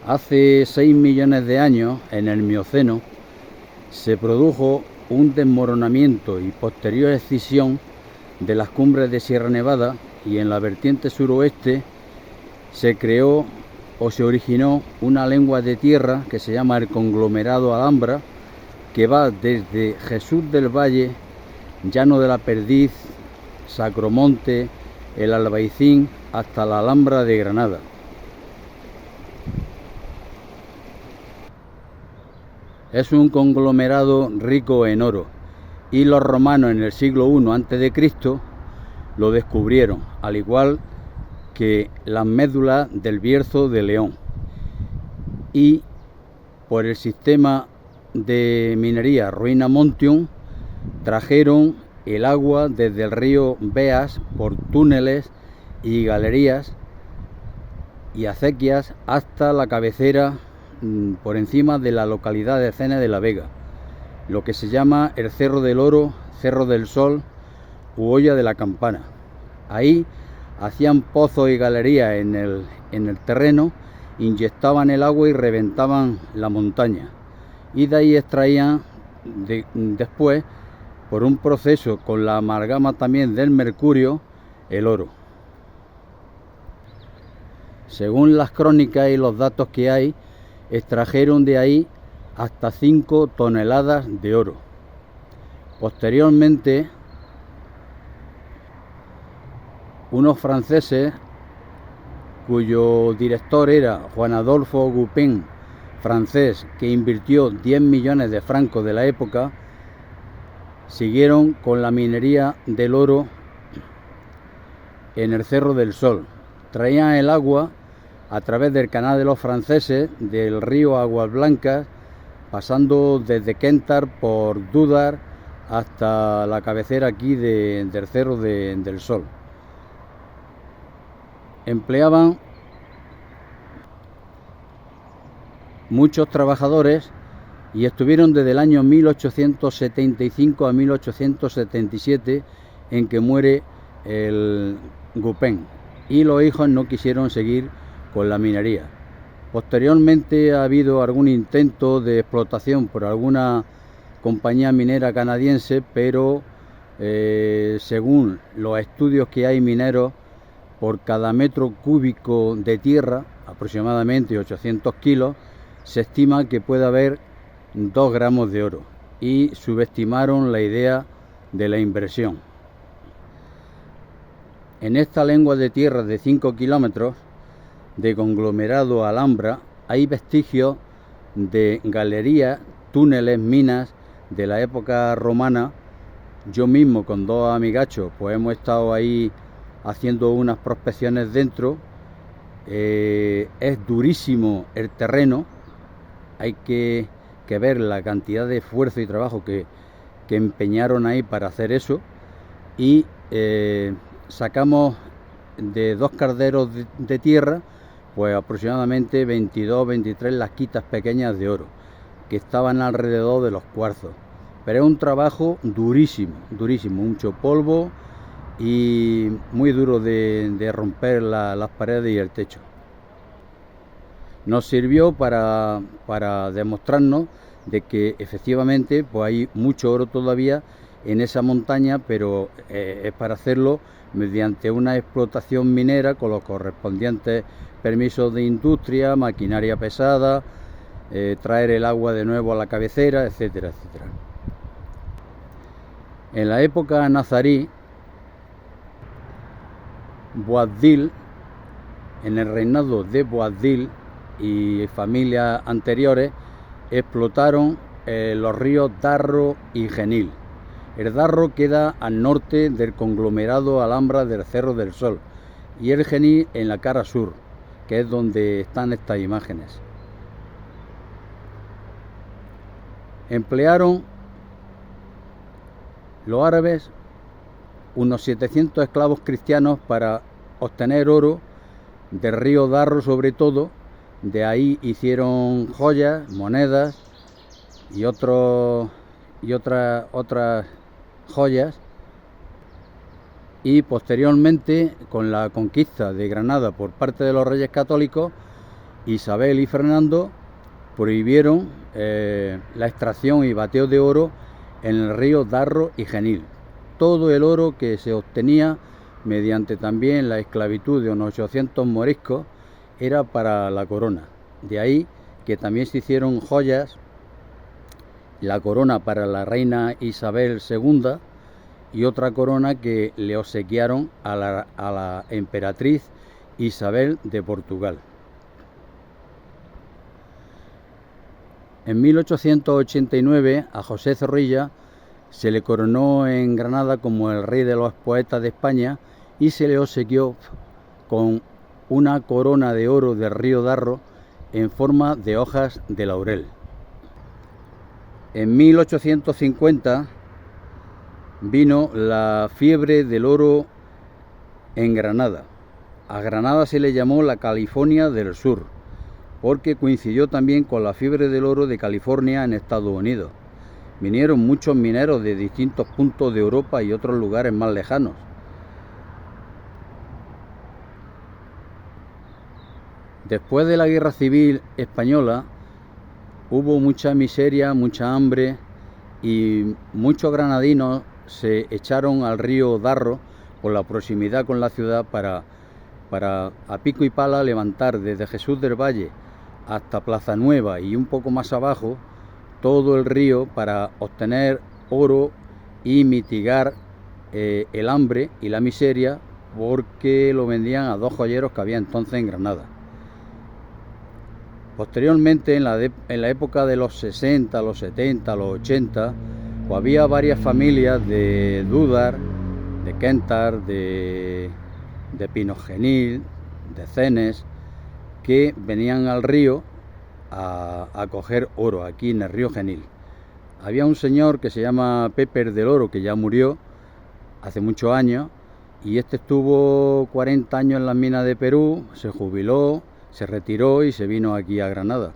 Hace 6 millones de años, en el Mioceno, se produjo un desmoronamiento y posterior escisión de las cumbres de Sierra Nevada, y en la vertiente suroeste se creó o se originó una lengua de tierra que se llama el conglomerado Alhambra, que va desde Jesús del Valle, Llano de la Perdiz, Sacromonte, el Albaicín, hasta la Alhambra de Granada. Es un conglomerado rico en oro, y los romanos en el siglo I a.C. lo descubrieron, al igual que las médulas del Bierzo de León. Y por el sistema de minería Ruina Montium trajeron el agua desde el río Beas por túneles y galerías y acequias hasta la cabecera por encima de la localidad de Cene de la Vega, lo que se llama el Cerro del Oro, Cerro del Sol u Olla de la Campana. Ahí hacían pozos y galerías en el terreno, inyectaban el agua y reventaban la montaña, y de ahí extraían después, por un proceso con la amalgama también del mercurio, el oro. Según las crónicas y los datos que hay, extrajeron de ahí hasta 5 toneladas de oro. Posteriormente, unos franceses, cuyo director era Juan Adolphe Goupin, francés, que invirtió 10 millones de francos de la época, siguieron con la minería del oro en el Cerro del Sol. Traían el agua a través del canal de los franceses, del río Aguas Blancas, pasando desde Kentar por Dúdar hasta la cabecera aquí del Cerro del Sol. Empleaban muchos trabajadores y estuvieron desde el año 1875 a 1877, en que muere el Goupin, y los hijos no quisieron seguir con la minería. Posteriormente ha habido algún intento de explotación por alguna compañía minera canadiense, pero según los estudios que hay mineros, por cada metro cúbico de tierra, aproximadamente 800 kilos, se estima que puede haber 2 gramos de oro, y subestimaron la idea de la inversión. En esta lengua de tierra de 5 kilómetros de conglomerado Alhambra hay vestigios de galerías, túneles, minas de la época romana. Yo mismo con 2 amigachos pues hemos estado ahí haciendo unas prospecciones dentro. Es durísimo el terreno, hay que ver la cantidad de esfuerzo y trabajo que empeñaron ahí para hacer eso, y sacamos de 2 calderos de tierra pues aproximadamente 22 23 lasquitas pequeñas de oro que estaban alrededor de los cuarzos. Pero es un trabajo durísimo, mucho polvo y muy duro de romper las paredes y el techo. Nos sirvió para demostrarnos de que efectivamente pues hay mucho oro todavía en esa montaña, pero es para hacerlo mediante una explotación minera con los correspondientes permisos de industria, maquinaria pesada, traer el agua de nuevo a la cabecera, etcétera, etcétera. En la época nazarí, Boabdil, en el reinado de Boabdil y familias anteriores, explotaron los ríos Darro y Genil. El Darro queda al norte del conglomerado Alhambra del Cerro del Sol, y el Genil en la cara sur, que es donde están estas imágenes. Emplearon los árabes unos 700 esclavos cristianos para obtener oro del río Darro, sobre todo. De ahí hicieron joyas, monedas y otras joyas, y posteriormente, con la conquista de Granada por parte de los reyes católicos, Isabel y Fernando prohibieron la extracción y bateo de oro en el río Darro y Genil. Todo el oro que se obtenía mediante también la esclavitud de unos 800 moriscos era para la corona. De ahí que también se hicieron joyas, la corona para la reina Isabel II y otra corona que le obsequiaron a la emperatriz Isabel de Portugal. En 1889 a José Zorrilla se le coronó en Granada como el rey de los poetas de España y se le obsequió con una corona de oro del río Darro en forma de hojas de laurel. En 1850 vino la fiebre del oro en Granada. A Granada se le llamó la California del Sur, porque coincidió también con la fiebre del oro de California en Estados Unidos. Vinieron muchos mineros de distintos puntos de Europa y otros lugares más lejanos. Después de la Guerra Civil Española hubo mucha miseria, mucha hambre y muchos granadinos se echaron al río Darro por la proximidad con la ciudad para a pico y pala levantar desde Jesús del Valle hasta Plaza Nueva y un poco más abajo todo el río para obtener oro y mitigar el hambre y la miseria, porque lo vendían a dos joyeros que había entonces en Granada. Posteriormente, en la época de los 60, los 70, los 80, pues había varias familias de Dúdar, de Quentar, de Pinogenil, de Cenes, que venían al río a coger oro aquí en el río Genil. Había un señor que se llama Pepe del Oro, que ya murió hace muchos años, y este estuvo 40 años en las minas de Perú, se jubiló, se retiró y se vino aquí a Granada.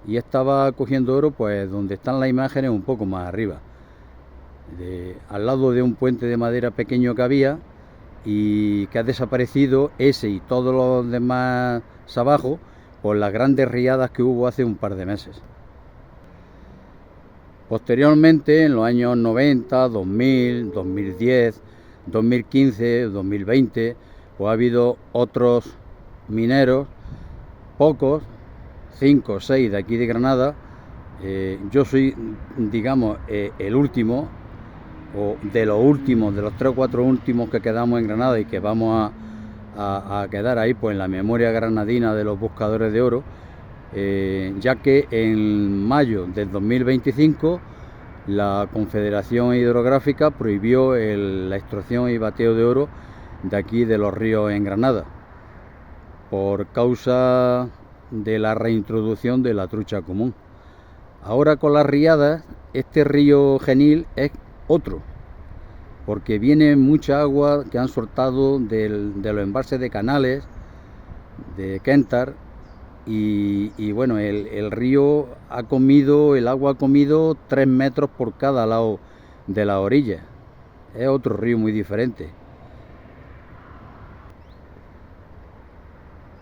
Y estaba cogiendo oro pues donde están las imágenes, un poco más arriba, al lado de un puente de madera pequeño que había y que ha desaparecido, ese y todos los demás abajo, por las grandes riadas que hubo hace un par de meses. Posteriormente, en los años 90, 2000, 2010, 2015, 2020, pues ha habido otros mineros, pocos, 5 o 6 de aquí de Granada. Yo soy, digamos, el último, o de los últimos, de los 3 o 4 últimos que quedamos en Granada y que vamos a quedar ahí pues en la memoria granadina de los buscadores de oro, ya que en mayo del 2025 la Confederación Hidrográfica prohibió la extracción y bateo de oro de aquí de los ríos en Granada por causa de la reintroducción de la trucha común. Ahora con las riadas este río Genil es otro, porque viene mucha agua que han soltado de los embalses de Canales, de Quentar, y bueno, el río ha comido, el agua ha comido 3 metros por cada lado de la orilla. Es otro río muy diferente.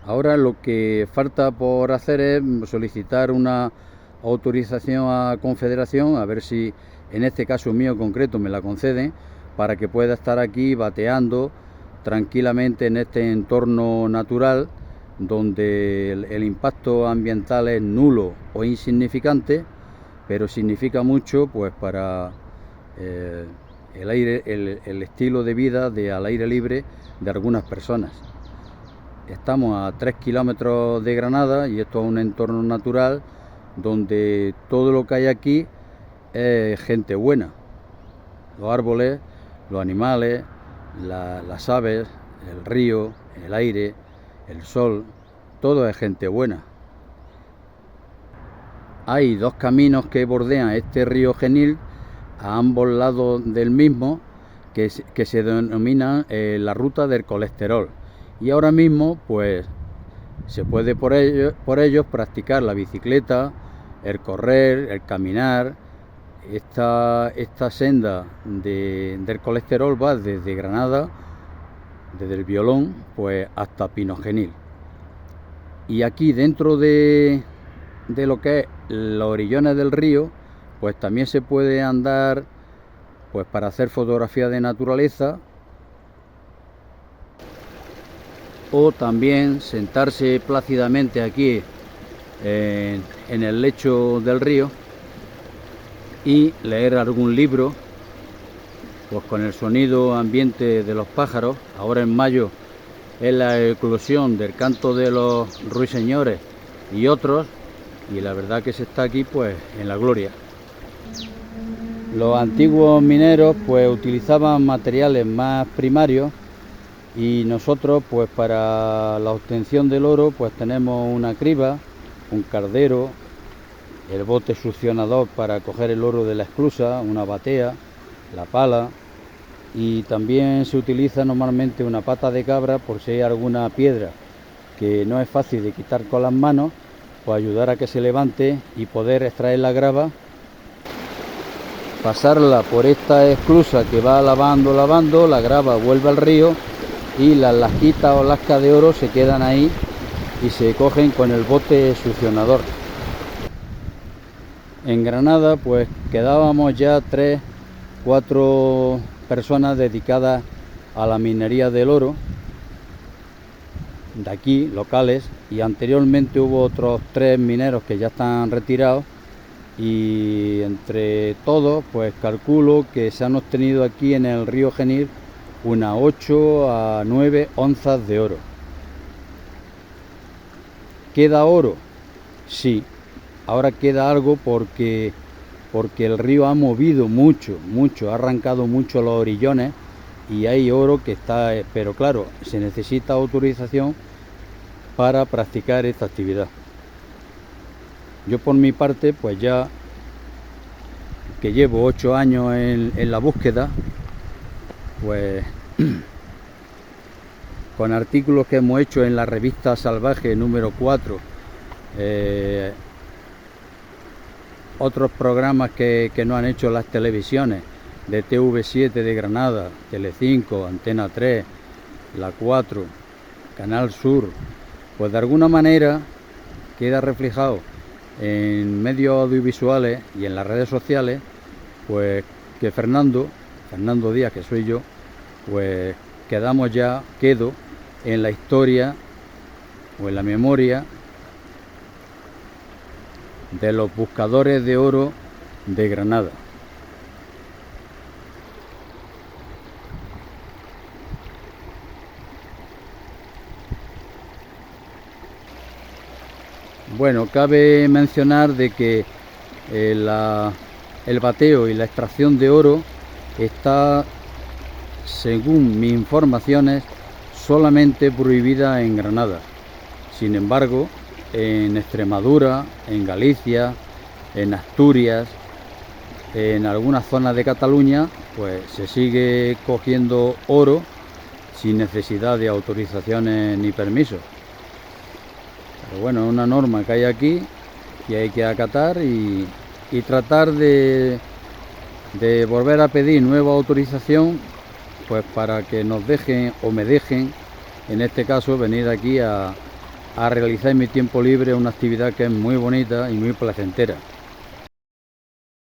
Ahora lo que falta por hacer es solicitar una autorización a Confederación, a ver si en este caso mío concreto me la conceden, para que pueda estar aquí bateando tranquilamente en este entorno natural donde el impacto ambiental es nulo o insignificante, pero significa mucho pues para el estilo de vida al aire libre de algunas personas. Estamos a 3 kilómetros de Granada y esto es un entorno natural donde todo lo que hay aquí es gente buena. Los árboles, los animales, las aves, el río, el aire, el sol, todo es gente buena. Hay 2 caminos que bordean este río Genil a ambos lados del mismo que se denominan la ruta del colesterol. Y ahora mismo pues se puede por ellos practicar la bicicleta, el correr, el caminar. Esta senda del colesterol va desde Granada, desde el Violón, pues hasta Pinogenil. Y aquí dentro de lo que es los orillones del río, pues también se puede andar pues para hacer fotografías de naturaleza, o también sentarse plácidamente aquí en el lecho del río y leer algún libro, pues con el sonido ambiente de los pájaros. Ahora en mayo es la eclosión del canto de los ruiseñores y otros, y la verdad que se está aquí pues en la gloria. Los antiguos mineros pues utilizaban materiales más primarios, y nosotros pues para la obtención del oro pues tenemos una criba, un cardero, el bote succionador para coger el oro de la esclusa, una batea, la pala, y también se utiliza normalmente una pata de cabra por si hay alguna piedra que no es fácil de quitar con las manos, pues ayudar a que se levante y poder extraer la grava, pasarla por esta esclusa que va lavando, la grava vuelve al río y las lasquitas o lascas de oro se quedan ahí y se cogen con el bote succionador. En Granada pues quedábamos ya 3-4 personas dedicadas a la minería del oro, de aquí, locales, y anteriormente hubo otros 3 mineros que ya están retirados, y entre todos pues calculo que se han obtenido aquí en el río Genil unas 8 a 9 onzas de oro. ¿Queda oro? Sí, ahora queda algo porque el río ha movido mucho, ha arrancado mucho los orillones y hay oro que está, pero claro, se necesita autorización para practicar esta actividad. Yo por mi parte, pues ya que llevo 8 años en la búsqueda, pues con artículos que hemos hecho en la revista Salvaje número 4, otros programas que no han hecho las televisiones de TV7 de Granada, Telecinco, Antena 3, La 4, Canal Sur, pues de alguna manera queda reflejado en medios audiovisuales y en las redes sociales, pues que Fernando Díaz, que soy yo, pues quedo en la historia o en la memoria de los buscadores de oro de Granada. Bueno, cabe mencionar de que el bateo y la extracción de oro está, según mis informaciones, solamente prohibida en Granada. Sin embargo, en Extremadura, en Galicia, en Asturias, en algunas zonas de Cataluña, pues se sigue cogiendo oro sin necesidad de autorizaciones ni permisos. Pero bueno, es una norma que hay aquí que hay que acatar y tratar de volver a pedir nueva autorización, pues para que nos dejen o me dejen, en este caso, venir aquí a realizar en mi tiempo libre una actividad que es muy bonita y muy placentera.